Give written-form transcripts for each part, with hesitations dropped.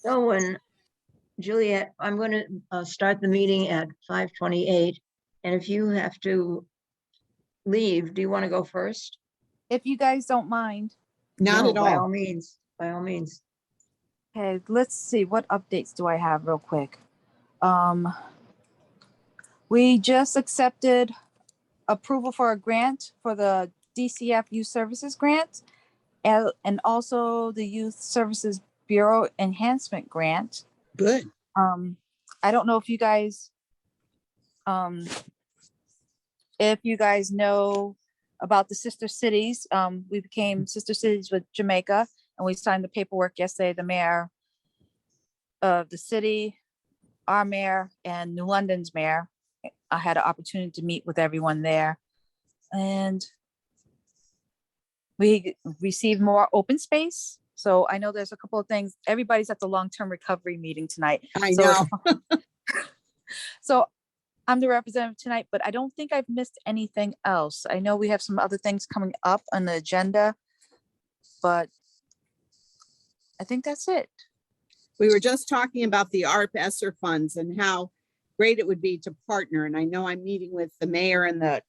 So when Juliet, I'm going to start the meeting at 5:28. And if you have to leave, do you want to go first? If you guys don't mind. Not No, at by all. all means, by all means. Okay, let's see, what updates do I have real quick? We just accepted approval for a grant for the DCF Youth Services Grant and also the Youth Services Bureau Enhancement Grant. Good. I don't know if you guys know about the sister cities. We became sister cities with Jamaica, and we signed the paperwork yesterday. The mayor of the city, our mayor, and New London's mayor. I had an opportunity to meet with everyone there, and we received more open space. So I know there's a couple of things. Everybody's at the long-term recovery meeting tonight. I know. So I'm the representative tonight, but I don't think I've missed anything else. I know we have some other things coming up on the agenda, but I think that's it. We were just talking about the ARP ESSER funds and how great it would be to partner. And I know I'm meeting with the mayor and the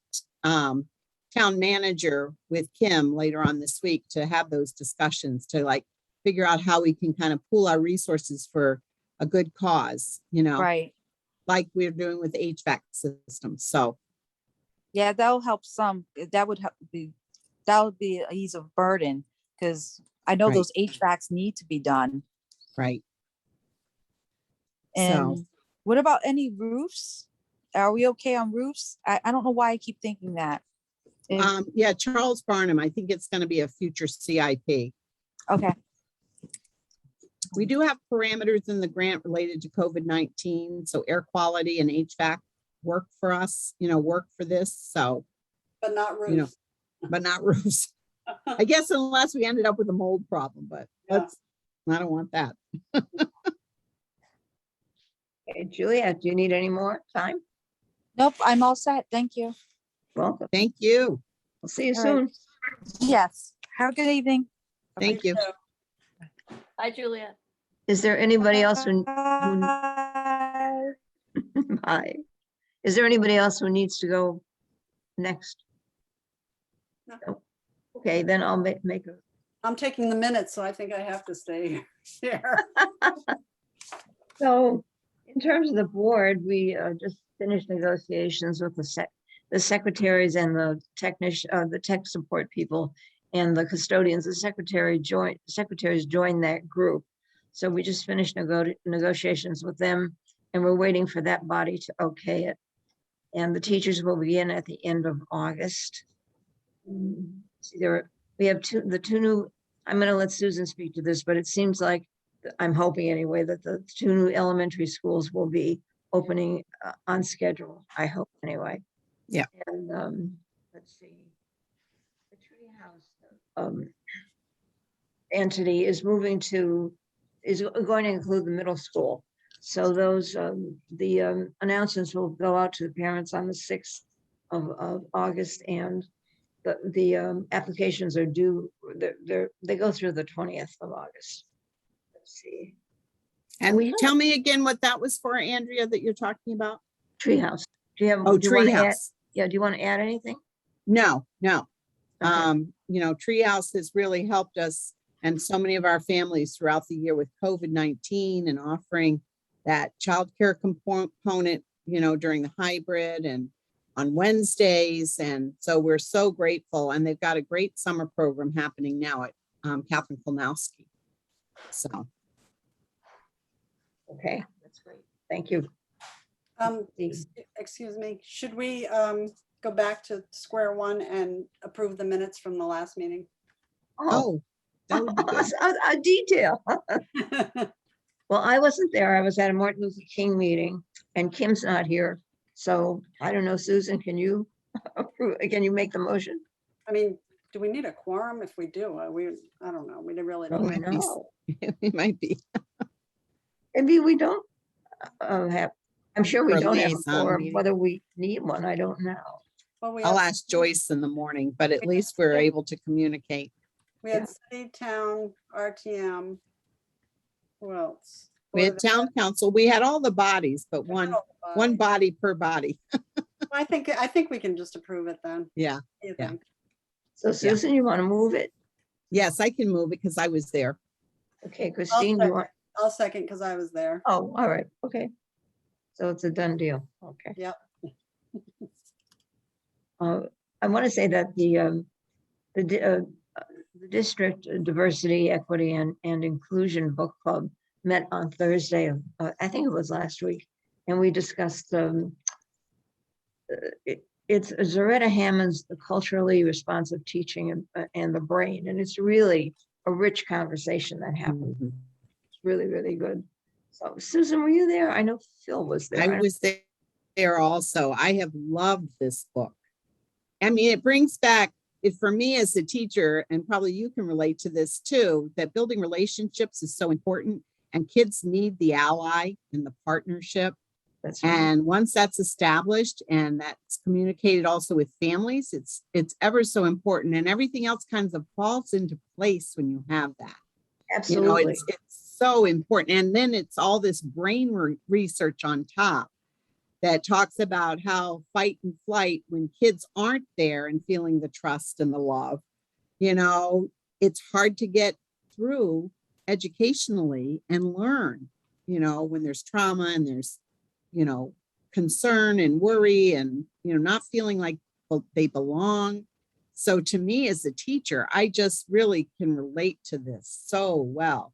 town manager with Kim later on this week to have those discussions to like figure out how we can kind of pool our resources for a good cause, you know, Right. like we're doing with the HVAC systems. So Yeah, that'll help some. That would be an ease of burden, because I know Right. those HVACs need to be done. right. And what about any roofs? Are we okay on roofs? I don't know why I keep thinking that. Yeah, Charles Barnum, I think it's going to be a future CIP. Okay. We do have parameters in the grant related to COVID-19. So air quality and HVAC work for us, work for this. So, But not roofs. you know, but not roofs. I guess unless we ended up with a mold problem, but Yeah. I don't want that. Okay, Juliet, do you need any more time? Nope, I'm all set. Thank you. Welcome. Thank you. We'll see you All right. soon. Yes. Have a good evening. Thank you. Hi, Juliet. Is there anybody else who, Bye. hi. Is there anybody else who needs to go next? No. Okay, then I'll make a, I'm taking the minutes, so I think I have to stay here. so in terms of the board, we just finished negotiations with the secretaries and the the tech support people and the custodians. The secretaries joined that group. So we just finished negotiations with them, and we're waiting for that body to okay it. And the teachers will begin at the end of August. We have the two new, I'm going to let Susan speak to this, but it seems like, I'm hoping anyway, that the two new elementary schools will be opening on schedule. I hope anyway. Yeah. And let's see. The treehouse entity is going to include the middle school. So those the announcements will go out to the parents on the 6th of August, and the applications are due. They go through the 20th of August. Let's see. And tell me again what that was for, Andrea, that you're talking about. Treehouse. Do you have? Oh, do you wanna add- Treehouse. Yeah. Do you want to add anything? No. Okay. Treehouse has really helped us and so many of our families throughout the year with COVID-19 and offering that childcare component, during the hybrid and on Wednesdays. And so we're so grateful. And they've got a great summer program happening now at Catherine Kolnowski. So. Okay, that's great. Thank you. Excuse me, should we go back to square one and approve the minutes from the last meeting? Oh, that would be good. A detail. Well, I wasn't there. I was at a Martin Luther King meeting, and Kim's not here. So I don't know, Susan, can you approve? Can you make the motion? I mean, do we need a quorum? If we do, I don't know. We really Oh, don't. no. It might be. Maybe we don't have, I'm sure we For a don't have a liaison quorum. meeting. Whether we need one, I don't know. Well, I'll ask Joyce in the morning, but at least we're able to communicate. We had city, town, RTM, Who else? We had town council, we had all the bodies, but one body per body. I think we can just approve it then. Yeah, What do you yeah. think? So Susan, you want to move it? yes, I can move it because I was there. Okay, Christine, you want, I'll second because I was there. oh, all right, okay. So it's a done deal, okay. Yep. I want to say that the district diversity, equity, and inclusion book club met on Thursday, I think it was last week, and we discussed it's Zaretta Hammond's The Culturally Responsive Teaching and the Brain, and it's really a rich conversation that happened. Mhm. It's really, really good. So Susan, were you there? I know Phil was there. I was there also. I have loved this book. I mean, it brings back it for me as a teacher, and probably you can relate to this too, that building relationships is so important and kids need the ally and the partnership. That's right. And once that's established and that's communicated also with families, it's ever so important, and everything else kind of falls into place when you have that. You know, Absolutely. it's so important. And then it's all this brain research on top that talks about how fight and flight, when kids aren't there and feeling the trust and the love, you know, it's hard to get through educationally and learn, you know, when there's trauma and there's, you know, concern and worry and, you know, not feeling like they belong. So to me as a teacher, I just really can relate to this so well.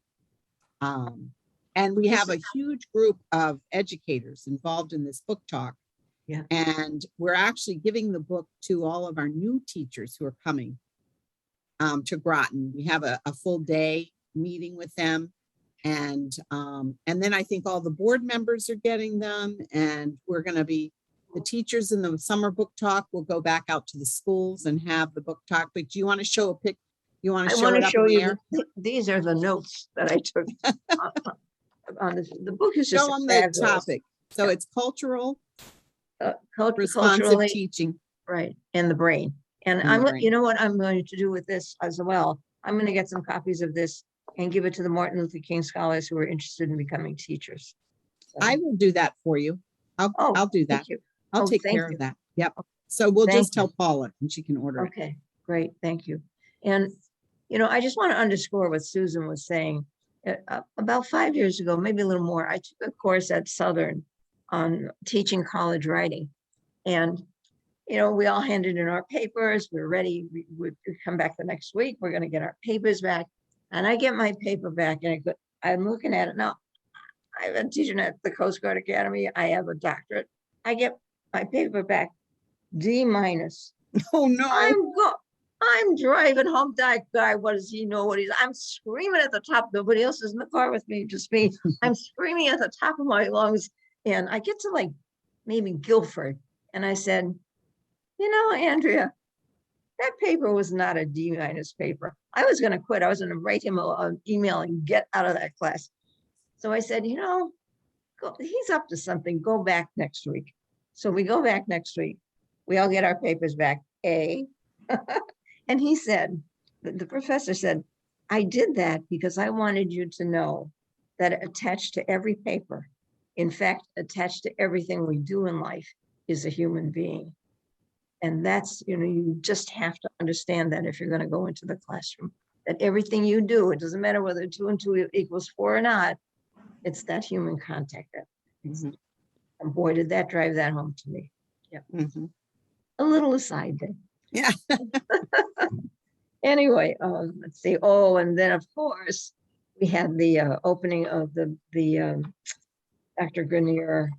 And we have a huge group of educators involved in this book talk. Yeah. And we're actually giving the book to all of our new teachers who are coming to Groton. We have a full day meeting with them. And then I think all the board members are getting them, and we're going to be, the teachers in the summer book talk will go back out to the schools and have the book talk. But do you want to show a pic? You want to I show want it to up show in you, there? these are the notes that I took on this. The book is just Show them the fabulous. topic. So Yeah. it's cultural Culturally, responsive teaching. right, and the brain. And And the brain. you know what I'm going to do with this as well? I'm going to get some copies of this and give it to the Martin Luther King scholars who are interested in becoming teachers. So- I will do that for you. I'll do that. Thank you. I'll Oh, take thank care you. of that. Yep. So we'll Thank just you. tell Paula and she can order it. Okay, great, thank you. And, you know, I just want to underscore what Susan was saying. About 5 years ago, maybe a little more, I took a course at Southern on teaching college writing. And, you know, we all handed in our papers, we're ready, we come back the next week, we're gonna get our papers back. And I get my paper back and I'm looking at it now. I've been teaching at the Coast Guard Academy, I have a doctorate. I get my paper back, D-. Oh, no. I'm driving home, that guy, what does he know what I'm screaming at the top, nobody else is in the car with me, just me. I'm screaming at the top of my lungs, and I get to like maybe Guilford, and I said, you know, Andrea, that paper was not a D- paper. I was gonna quit, I was gonna write him an email and get out of that class. So I said, you know, he's up to something, go back next week. So we go back next week, we all get our papers back, A. And he said, the professor said, I did that because I wanted you to know that attached to every paper, in fact, attached to everything we do in life, is a human being. And that's, you know, you just have to understand that if you're going to go into the classroom, that everything you do, it doesn't matter whether 2 and 2 equals 4 or not, it's that human contact. Mhm. And boy, did that drive that home to me. Yeah. Mhm. A little aside there. Yeah. Anyway, let's see. Oh, and then of course we had the opening of the Dr. Grenier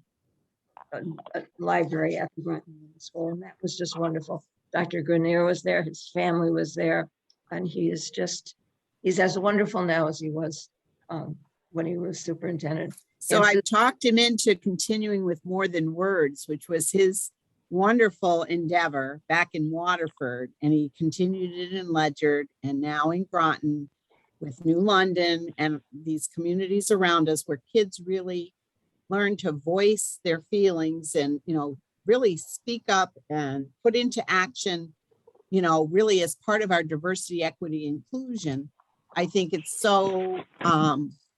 library at the Groton Middle School, and that was just wonderful. Dr. Grenier was there, his family was there, and he's as wonderful now as he was when he was superintendent. So And I talked him into continuing with More Than Words, which was his wonderful endeavor back in Waterford. And he continued it in Ledyard and now in Groton with New London and these communities around us where kids really learn to voice their feelings and, you know, really speak up and put into action, you know, really as part of our diversity, equity, inclusion. I think it's so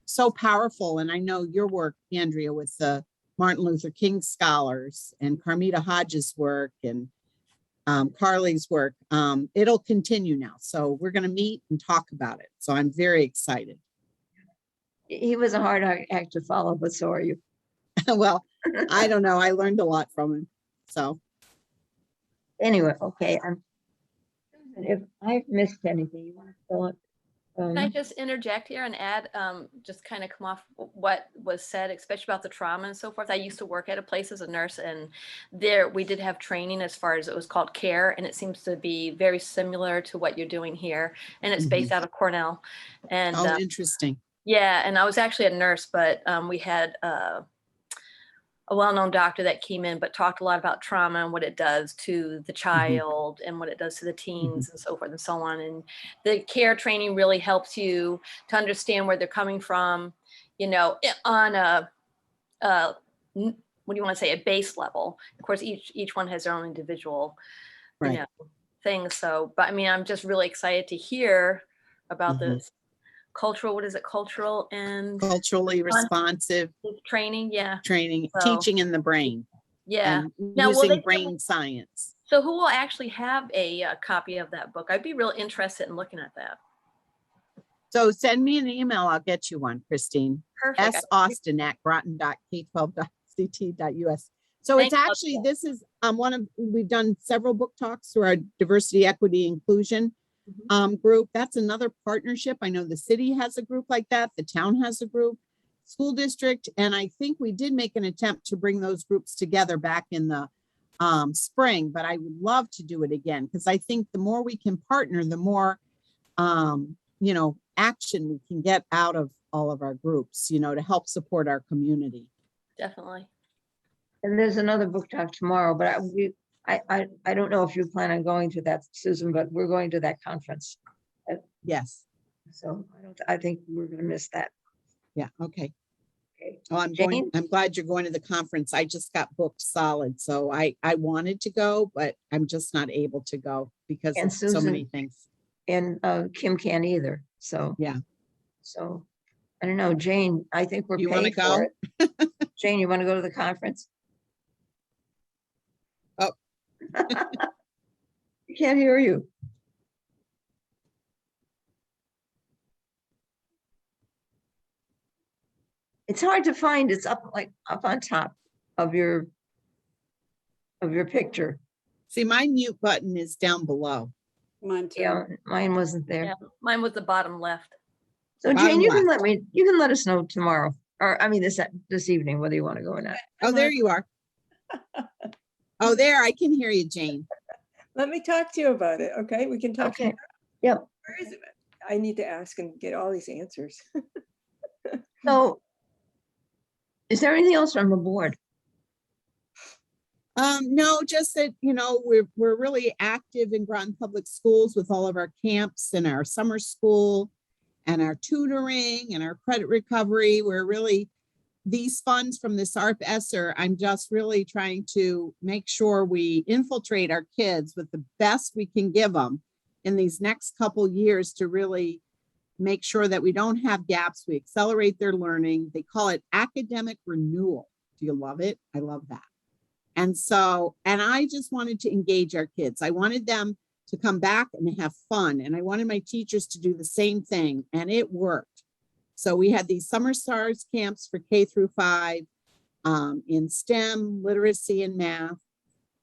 so powerful. And I know your work, Andrea, with the Martin Luther King scholars and Carmita Hodges' work and Carly's work. It'll continue now. So we're going to meet and talk about it. So I'm very excited. He was a hard act to follow, but so are you. Well, I don't know. I learned a lot from him. So Anyway, okay. If I've missed anything, you want to fill it? Can I just interject here and add, just kind of come off what was said, especially about the trauma and so forth. I used to work at a place as a nurse, and there we did have training as far as it was called CARE, and it seems to be very similar to what you're doing here. And it's based out of Cornell. And oh, interesting. yeah, and I was actually a nurse, but we had a well-known doctor that came in, but talked a lot about trauma and what it does to the child and what it does to the teens and so forth and so on. And the CARE training really helps you to understand where they're coming from, you know, on a, what do you want to say, a base level. Of course, each one has their own individual, you Right. know, things. So, but I mean, I'm just really excited to hear about this cultural, what is it? Cultural and Culturally responsive training. Yeah. training, So- teaching in the brain. Yeah. And Now, will using they- brain science. So who will actually have a copy of that book? I'd be real interested in looking at that. So send me an email. I'll get you one, Christine. Perfect. saustin@groton.k12.ct.us. So Thank it's you. actually, this is we've done several book talks through our diversity, equity, inclusion group. That's another partnership. I know the city has a group like that. The town has a group, school district. And I think we did make an attempt to bring those groups together back in the spring, but I would love to do it again because I think the more we can partner, the more, you know, action we can get out of all of our groups, you know, to help support our community. Definitely. And there's another book talk tomorrow, but I don't know if you plan on going to that, Susan, but we're going to that conference. Yes. So I think we're gonna miss that. Yeah. Okay. Okay. Oh, Jane? I'm glad you're going to the conference. I just got booked solid. So I wanted to go, but I'm just not able to go because And of so many Susan- things. And Kim can't either, so. Yeah. So, I don't know, Jane, I think we're You wanna paid for go? it. Jane, you want to go to the conference? Oh. I can't hear you. It's hard to find. It's up up on top of your picture. See, my mute button is down below. Mine too. Yeah, mine wasn't there. Yeah. Mine was the bottom left. So Bottom Jane, you can left. let us know tomorrow, or I mean, this evening, whether you want to go or not. Oh, there you are. Oh, there, I can hear you, Jane. Let me talk to you about it, okay? We can talk. Okay, yep. Where is it? I need to ask and get all these answers. So is there anything else from the board? No, just that, you know, we're really active in Groton Public Schools with all of our camps and our summer school and our tutoring and our credit recovery. We're really, these funds from this ARP ESSER, I'm just really trying to make sure we infiltrate our kids with the best we can give them in these next couple years to really make sure that we don't have gaps. We accelerate their learning. They call it academic renewal. Do you love it? I love that. And so, and I just wanted to engage our kids. I wanted them to come back and have fun. And I wanted my teachers to do the same thing. And it worked. So we had these Summer Stars camps for K through 5 in STEM, literacy, and math,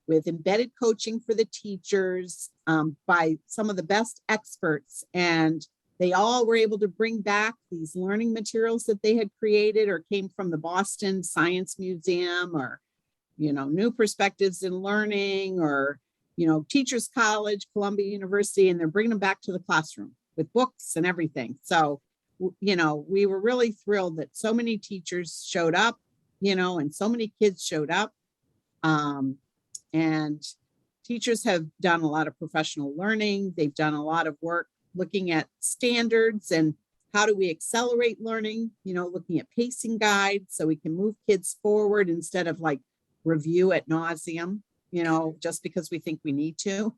with embedded coaching for the teachers by some of the best experts. And they all were able to bring back these learning materials that they had created or came from the Boston Science Museum or, you know, New Perspectives in Learning or, you know, Teachers College, Columbia University, and they're bringing them back to the classroom with books and everything. So, you know, we were really thrilled that so many teachers showed up, you know, and so many kids showed up. And teachers have done a lot of professional learning. They've done a lot of work looking at standards and how do we accelerate learning, you know, looking at pacing guides so we can move kids forward instead of like review ad nauseum, you know, just because we think we need to.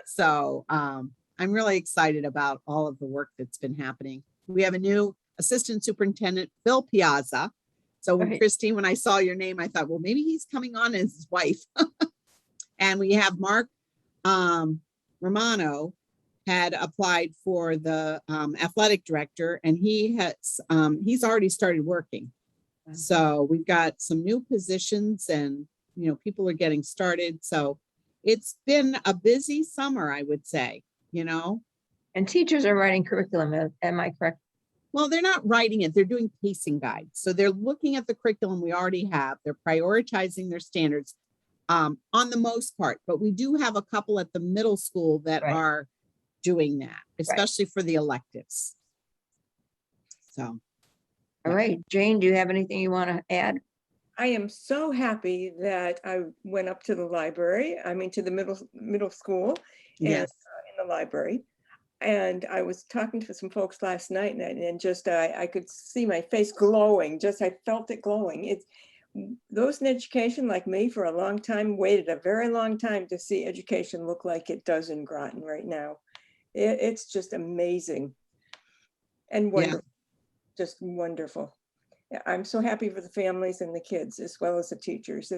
So I'm really excited about all of the work that's been happening. We have a new Assistant Superintendent Phil Piazza. So Right. Christine, when I saw your name, I thought, well, maybe he's coming on as his wife. And we have Mark Romano had applied for the athletic director, and he's already started working. So we've got some new positions, and people are getting started. So it's been a busy summer, I would say. And teachers are writing curriculum, am I correct? Well, they're not writing it, they're doing pacing guides. So they're looking at the curriculum we already have. They're prioritizing their standards on the most part, but we do have a couple at the middle school that Right. are doing that, especially for the electives. So, All right, Jane, do you have anything you want to add? I am so happy that I went up to the library, to the middle school and yes, in the library. And I was talking to some folks last night, and just I could see my face glowing. I felt it glowing. It's those in education like me for a long time waited a very long time to see education look like it does in Groton right now. It's just amazing and wonderful, just wonderful. Yeah, I'm so happy for the families and the kids as well as the teachers.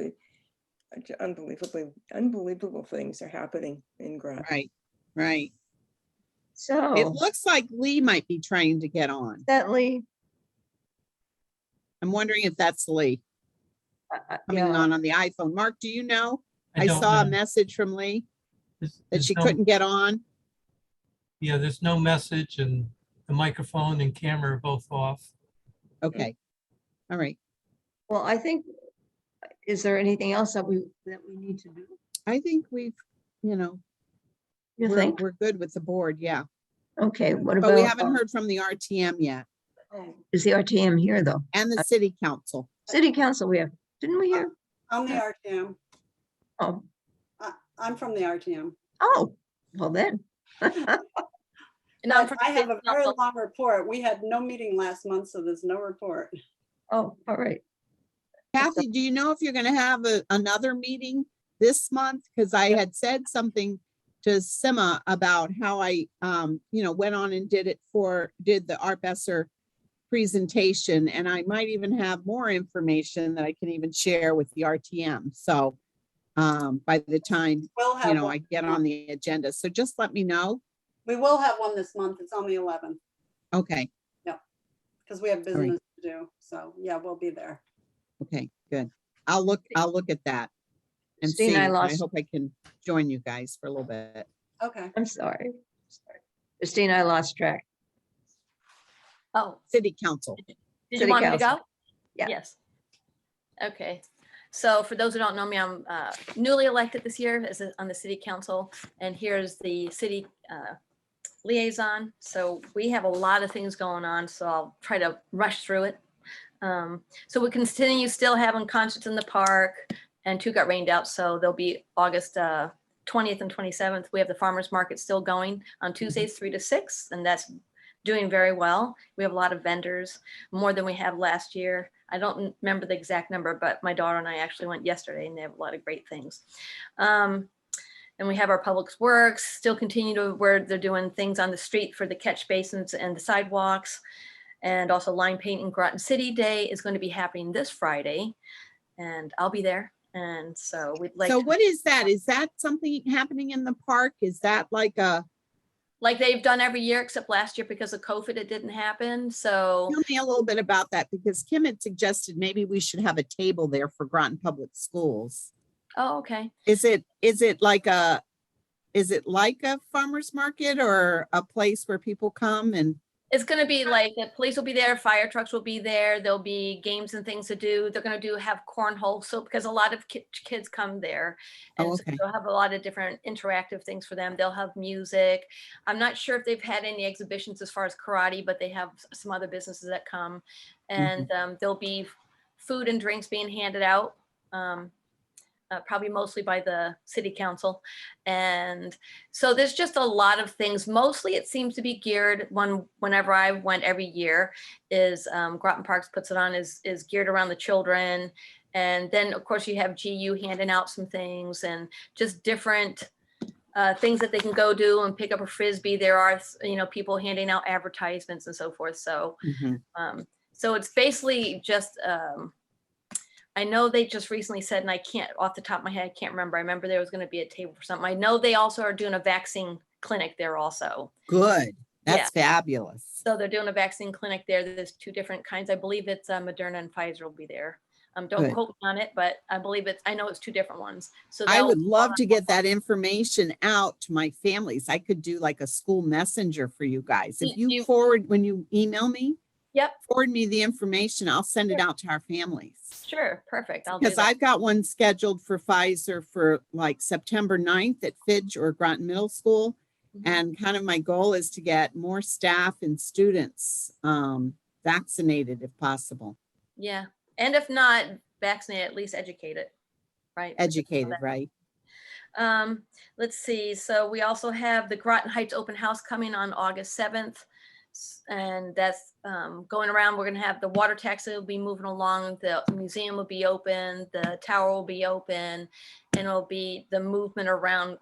Unbelievable things are happening in Groton. right. It So, looks like Lee might be trying to get on. that Lee, I'm wondering if that's Lee coming yeah, on the iPhone. Mark, do you know? I don't saw a know. message from Lee that There's she no- couldn't get on. Yeah, there's no message, and the microphone and camera are both off. Okay. All right. well, I think, is there anything else that we need to do? I think we've, You we're think? good with the board. Yeah. Okay, what about? But we haven't heard from the RTM yet, Is the RTM here, though? and the city council. City council, didn't we hear? I'm the RTM. Oh, I'm from the RTM. oh, well then. And I'm But from I have a City very Council. long report. We had no meeting last month, so there's no report. Oh, all right. Kathy, do you know if you're gonna have another meeting this month? Because I had said something to Sima about how I, went on and did the Art Besser presentation, and I might even have more information that I can even share with the RTM. So by the time, We'll have I one. get on the agenda. So just let me know. We will have one this month. It's on the 11th Okay, because we have right. business to do. So yeah, we'll be there. okay, good. I'll look at that and Christine, see. I I lost, hope I can join you guys for a little bit. Okay. I'm sorry. Christine, I lost track. Oh, City council. did you City want me to council. go? Yeah. Yes. Okay. So for those who don't know me, I'm newly elected this year on the city council, and here's the city liaison. So we have a lot of things going on, so I'll try to rush through it. So we continue still having concerts in the park, and 2 got rained out, so there'll be August 20th and 27th. We have the farmers market still going on Tuesdays 3 to 6, and that's doing very well. We have a lot of vendors, more than we have last year. I don't remember the exact number, but my daughter and I actually went yesterday, and they have a lot of great things. And we have our public works still continue to where they're doing things on the street for the catch basins and the sidewalks. And also line paint in Groton City Day is going to be happening this Friday, and I'll be there. And so we'd like So to, what is that? Is that something happening in the park? Is that like they've done every year except last year because of COVID, it didn't happen. So tell me a little bit about that, because Kim had suggested maybe we should have a table there for Groton Public Schools. oh, okay. Is it like a farmer's market or a place where people come and? It's going to be like the police will be there, fire trucks will be there. There'll be games and things to do. They're going to have cornhole. So because a lot of kids come there, and Oh, so okay. they'll have a lot of different interactive things for them. They'll have music. I'm not sure if they've had any exhibitions as far as karate, but they have some other businesses that come, and there'll be food and drinks being handed out. Probably mostly by the city council. And so there's just a lot of things. Mostly it seems to be geared whenever I went every year is Groton Parks puts it on is geared around the children. And then of course you have GU handing out some things and just different things that they can go do and pick up a Frisbee. There are, people handing out advertisements and so forth. So, Mhm. so it's basically just, I know they just recently said, and I can't, off the top of my head, I can't remember. I remember there was going to be a table for something. I know they also are doing a vaccine clinic there also. Good. Yeah. That's fabulous. So they're doing a vaccine clinic there. There's 2 different kinds. I believe it's Moderna and Pfizer will be there. Don't Good. quote me on it, but I believe I know it's 2 different ones. So I they'll- would love to get that information out to my families. I could do like a school messenger for you guys. If you forward, when you email me, Yep, forward me the information, I'll send it out to our families. sure, perfect. I'll do Because that. I've got one scheduled for Pfizer for like September 9th at Fidge or Groton Middle School. Mhm. And kind of my goal is to get more staff and students vaccinated if possible. Yeah, and if not vaccinated, at least educated, right? Educated, right? Let's see. So we also have the Groton Heights open house coming on August 7th. And that's going around. We're going to have the water taxi will be moving along. The museum will be open. The tower will be open. And it'll be the movement around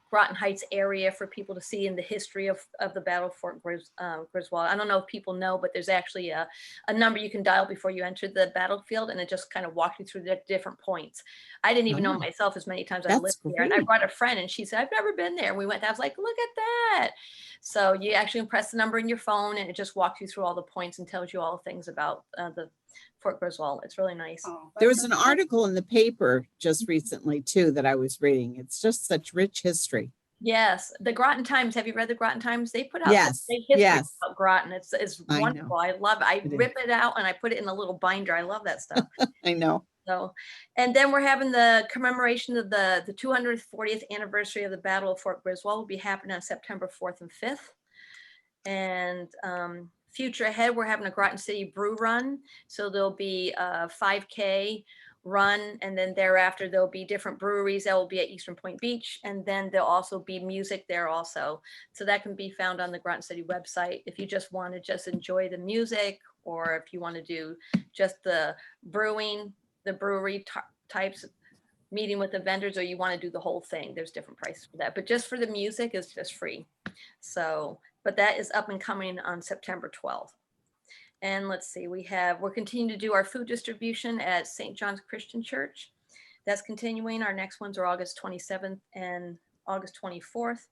Groton Heights area for people to see in the history of the Battle of Fort Griswold. I don't know if people know, but there's actually a number you can dial before you enter the battlefield, and it just kind of walks you through the different points. I didn't even know Oh, myself as many times I that's lived there. And I great. brought a friend, and she said, I've never been there. And we went, I was like, look at that. So you actually press the number in your phone, and it just walks you through all the points and tells you all the things about the Fort Griswold. It's really nice. Oh, There that's was an so cool. article in the paper just recently too that I was reading. It's just such rich history. Yes, the Groton Times. Have you read the Groton Times? They put out Yes, great history yes. about Groton. It's I know. wonderful. I love it. I It is. rip it out and I put it in a little binder. I love that stuff. I know. So, and then we're having the commemoration of the 240th anniversary of the Battle of Fort Griswold will be happening on September 4th and 5th. And future ahead, we're having a Groton City Brew Run. So there'll be a 5K run, and then thereafter there'll be different breweries that will be at Eastern Point Beach, and then there'll also be music there also. So that can be found on the Groton City website if you just want to just enjoy the music, or if you want to do just the brewing, the brewery types, meeting with the vendors, or you want to do the whole thing. There's different prices for that, but just for the music is just free. So, but that is up and coming on September 12th. And let's see, we're continuing to do our food distribution at St. John's Christian Church. That's continuing. Our next ones are August 27th and August 24th.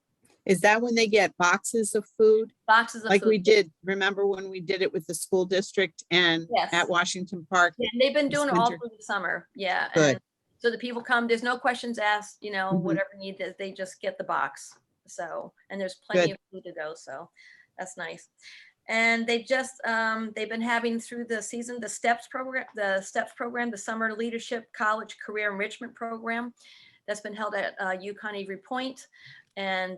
Is that when they get boxes of food? Boxes of Like food. we did, remember when we did it with the school district and Yes. at Washington Park? Yeah, and they've been this doing it all winter? through the summer. Yeah. Good. And so the people come, there's no questions asked, Mhm. whatever need that they just get the box. So, and there's plenty Good. of food to go. So that's nice. And they just, they've been having through the season, the STEPS program, the Summer Leadership College Career Enrichment Program that's been held at UConn Avery Point. And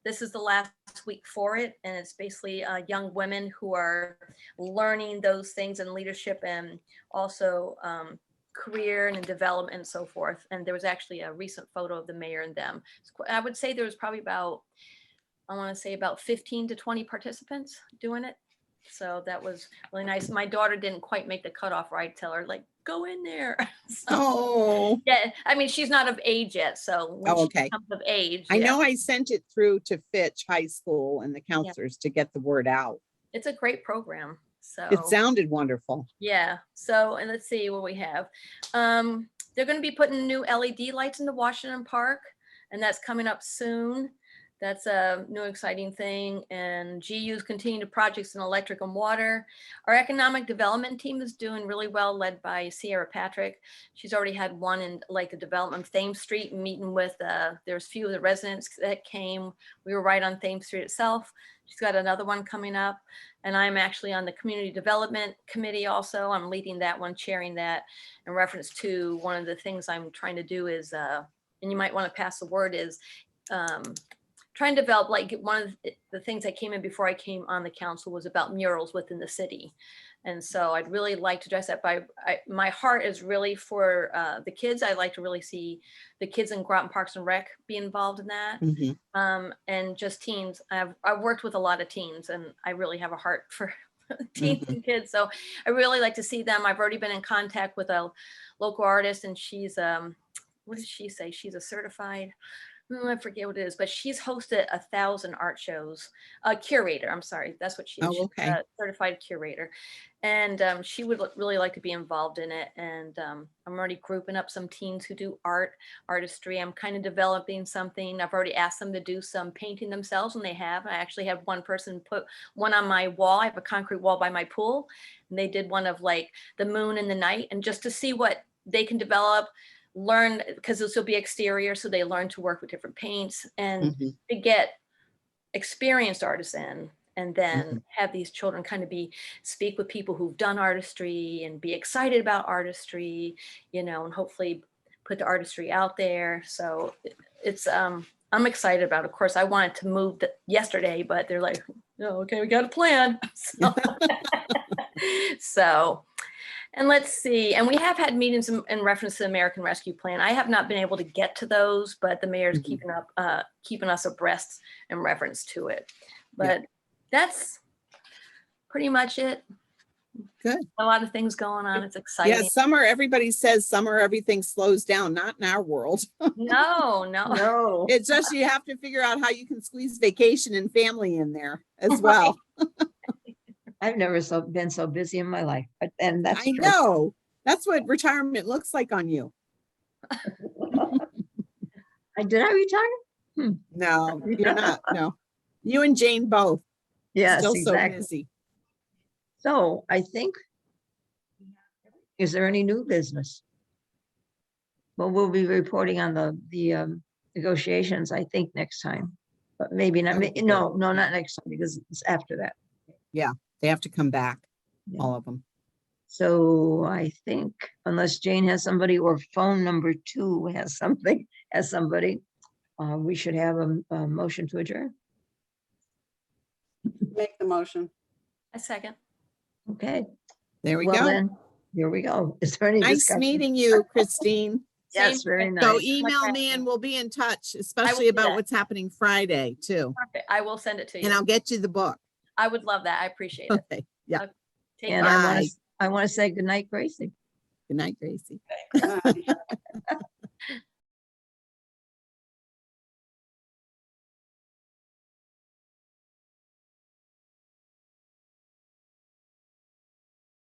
this is the last week for it. And it's basically young women who are learning those things in leadership and also career and development and so forth. And there was actually a recent photo of the mayor and them. I would say there was probably about 15 to 20 participants doing it. So that was really nice. My daughter didn't quite make the cutoff, right? Tell her like, go in there. So, Oh, yeah, I mean, she's not of age yet. So when Oh, she okay. becomes of age, I yeah, know I sent it through to Fitch High School and the counselors to get the word out. it's a great program. So It sounded wonderful. yeah. So, and let's see what we have. They're going to be putting new LED lights into Washington Park, and that's coming up soon. That's a new exciting thing. And GU's continue to projects in electric and water. Our economic development team is doing really well, led by Sierra Patrick. She's already had one in like a development, Thames Street, meeting with, there's a few of the residents that came. We were right on Thames Street itself. She's got another one coming up. And I'm actually on the community development committee also. I'm leading that one, chairing that in reference to one of the things I'm trying to do is, and you might want to pass the word is, trying to develop, like one of the things that came in before I came on the council was about murals within the city. And so I'd really like to address that my heart is really for the kids. I'd like to really see the kids in Groton Parks and Rec be involved in that. Mhm. And just teens. I've worked with a lot of teens and I really have a heart for teens Mhm. and kids. So I really like to see them. I've already been in contact with a local artist and she's, what did she say? She's a certified I forget what it is, but she's hosted 1,000 art shows. Curator, I'm sorry, that's what she is. Oh, She's okay. a certified curator, and she would really like to be involved in it. And I'm already grouping up some teens who do artistry. I'm kind of developing something. I've already asked them to do some painting themselves, and they have. I actually have one person put one on my wall. I have a concrete wall by my pool, and they did one of like the moon and the night, and just to see what they can develop, learn, because this will be exterior, so they learn to work with different paints and Mhm. to get experienced artists in, and then Mhm. have these children kind of speak with people who've done artistry and be excited about artistry, and hopefully put the artistry out there. So it's I'm excited about it. Of course, I wanted to move yesterday, but they're like, oh, okay, we got a plan. So and let's see, and we have had meetings in reference to the American Rescue Plan. I have not been able to get to those, but the mayor's Mhm. keeping us abreast in reference to it. Yeah. But that's pretty much it. Good. A lot of things going on. It's Yeah, exciting. summer, everybody says summer, everything slows down, not in our world. No. No, It's just you have to figure out how you can squeeze vacation and family in there as well. I've never been so busy in my life, and that's I true. know. That's what retirement looks like on you. Did I retire? No, you're not. No. You and Jane both Yes, still so exactly. busy. So I think, is there any new business? Well, we'll be reporting on the negotiations, I think, next time, but maybe not. That would be No, not next time, because it's after that. They have to come back, Yeah. all of them. So I think unless Jane has somebody or phone number 2 has somebody, we should have a motion to adjourn. Make the motion. A second. Okay, There we well go. then, here we go. Is there any Nice discussion? meeting you, Christine. Yes, Same very here. So nice. email me and we'll be in touch, especially do about that. what's happening Friday too. Perfect. I will send it to And you. I'll get you the book. I would love that. I appreciate it. Okay. Yeah. Take And care. I Bye. want to say good night, Gracie. Good night, Gracie. Good night.